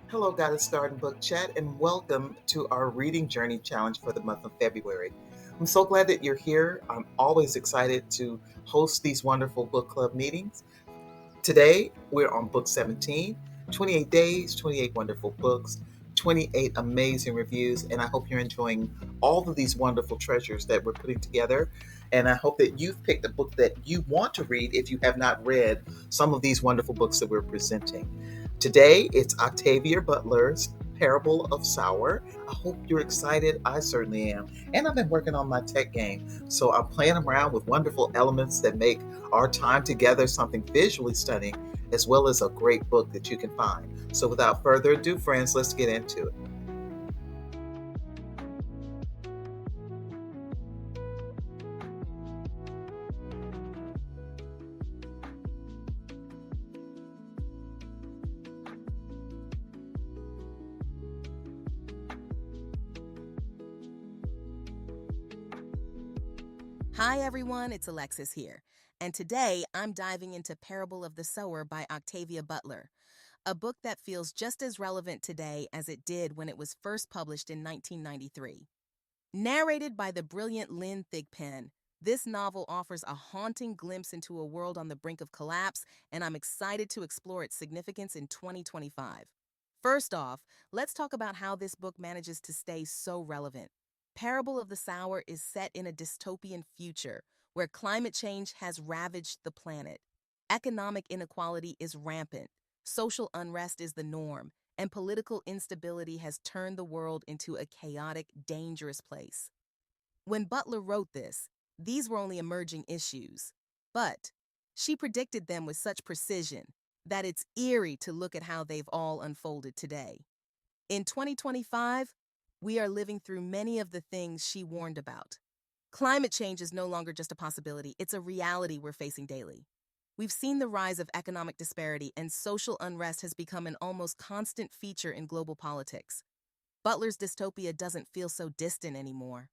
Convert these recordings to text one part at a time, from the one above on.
Hello, Goddess Garden Book Chat, and welcome to our Reading Journey Challenge for the month of February. I'm so glad that you're here. I'm always excited to host these wonderful book club meetings. Today, we're on book 17, 28 days, 28 wonderful books, 28 amazing reviews, and I hope you're enjoying all of these wonderful treasures that we're putting together. And I hope that you've picked a book that you want to read if you have not read some of these wonderful books that we're presenting. Today, it's Octavia Butler's Parable of Sower. I hope you're excited. I certainly am. And I've been working on my tech game. So I'm playing around with wonderful elements that make our time together something visually stunning, as well as a great book that you can find. So without further ado, friends, let's get into it. Hi everyone, it's Alexis here, and today I'm diving into Parable of the Sower by Octavia Butler, a book that feels just as relevant today as it did when it was first published in 1993. Narrated by the brilliant Lynn Thigpen, this novel offers a haunting glimpse into a world on the brink of collapse, and I'm excited to explore its significance in 2025. First off, let's talk about how this book manages to stay so relevant. Parable of the Sower is set in a dystopian future where climate change has ravaged the planet. Economic inequality is rampant, social unrest is the norm, and political instability has turned the world into a chaotic, dangerous place. When Butler wrote this, these were only emerging issues, but she predicted them with such precision that it's eerie to look at how they've all unfolded today. In 2025, we are living through many of the things she warned about. Climate change is no longer just a possibility, it's a reality we're facing daily. We've seen the rise of economic disparity, and social unrest has become an almost constant feature in global politics. Butler's dystopia doesn't feel so distant anymore.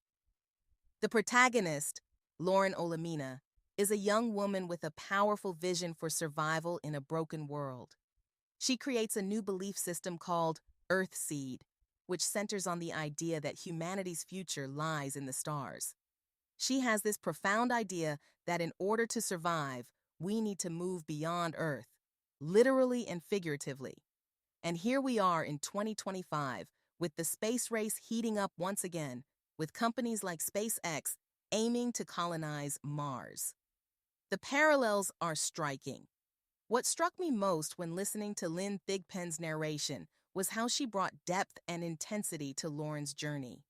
The protagonist, Lauren Olamina, is a young woman with a powerful vision for survival in a broken world. She creates a new belief system called Earthseed, which centers on the idea that humanity's future lies in the stars. She has this profound idea that in order to survive, we need to move beyond Earth, literally and figuratively. And here we are in 2025, with the space race heating up once again, with companies like SpaceX aiming to colonize Mars. The parallels are striking. What struck me most when listening to Lynn Thigpen's narration was how she brought depth and intensity to Lauren's journey.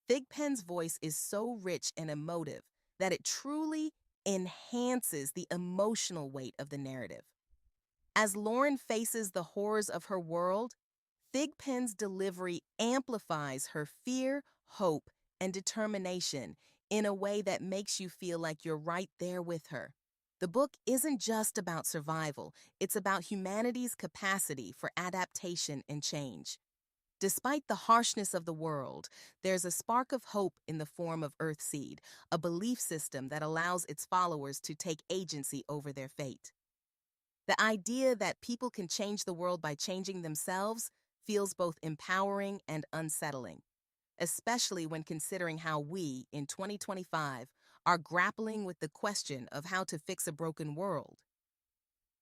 Thigpen's voice is so rich and emotive that it truly enhances the emotional weight of the narrative. As Lauren faces the horrors of her world, Thigpen's delivery amplifies her fear, hope, and determination in a way that makes you feel like you're right there with her. The book isn't just about survival, it's about humanity's capacity for adaptation and change. Despite the harshness of the world, there's a spark of hope in the form of Earthseed, a belief system that allows its followers to take agency over their fate. The idea that people can change the world by changing themselves feels both empowering and unsettling, especially when considering how we, in 2025, are grappling with the question of how to fix a broken world.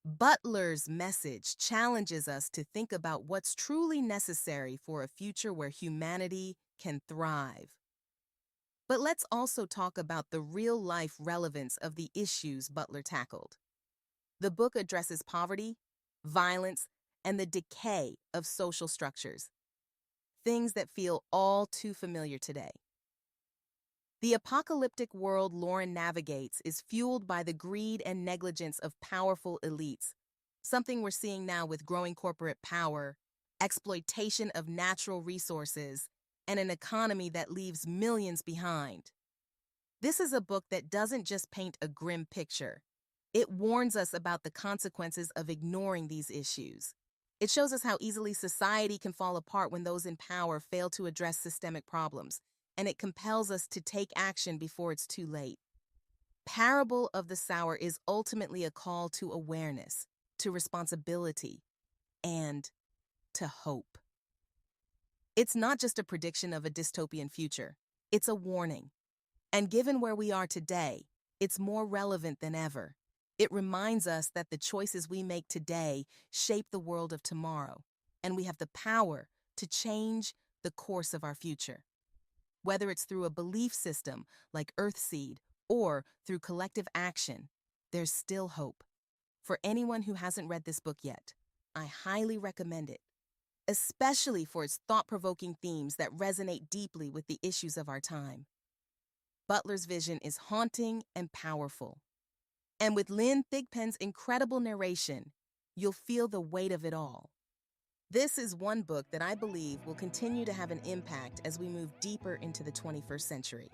Butler's message challenges us to think about what's truly necessary for a future where humanity can thrive. But let's also talk about the real-life relevance of the issues Butler tackled. The book addresses poverty, violence, and the decay of social structures, things that feel all too familiar today. The apocalyptic world Lauren navigates is fueled by the greed and negligence of powerful elites, something we're seeing now with growing corporate power, exploitation of natural resources, and an economy that leaves millions behind. This is a book that doesn't just paint a grim picture. It warns us about the consequences of ignoring these issues. It shows us how easily society can fall apart when those in power fail to address systemic problems, and it compels us to take action before it's too late. Parable of the Sower is ultimately a call to awareness, to responsibility, and to hope. It's not just a prediction of a dystopian future, it's a warning. And given where we are today, it's more relevant than ever. It reminds us that the choices we make today shape the world of tomorrow, and we have the power to change the course of our future. Whether it's through a belief system like Earthseed or through collective action, there's still hope. For anyone who hasn't read this book yet, I highly recommend it, especially for its thought-provoking themes that resonate deeply with the issues of our time. Butler's vision is haunting and powerful. And with Lynn Thigpen's incredible narration, you'll feel the weight of it all. This is one book that I believe will continue to have an impact as we move deeper into the 21st century.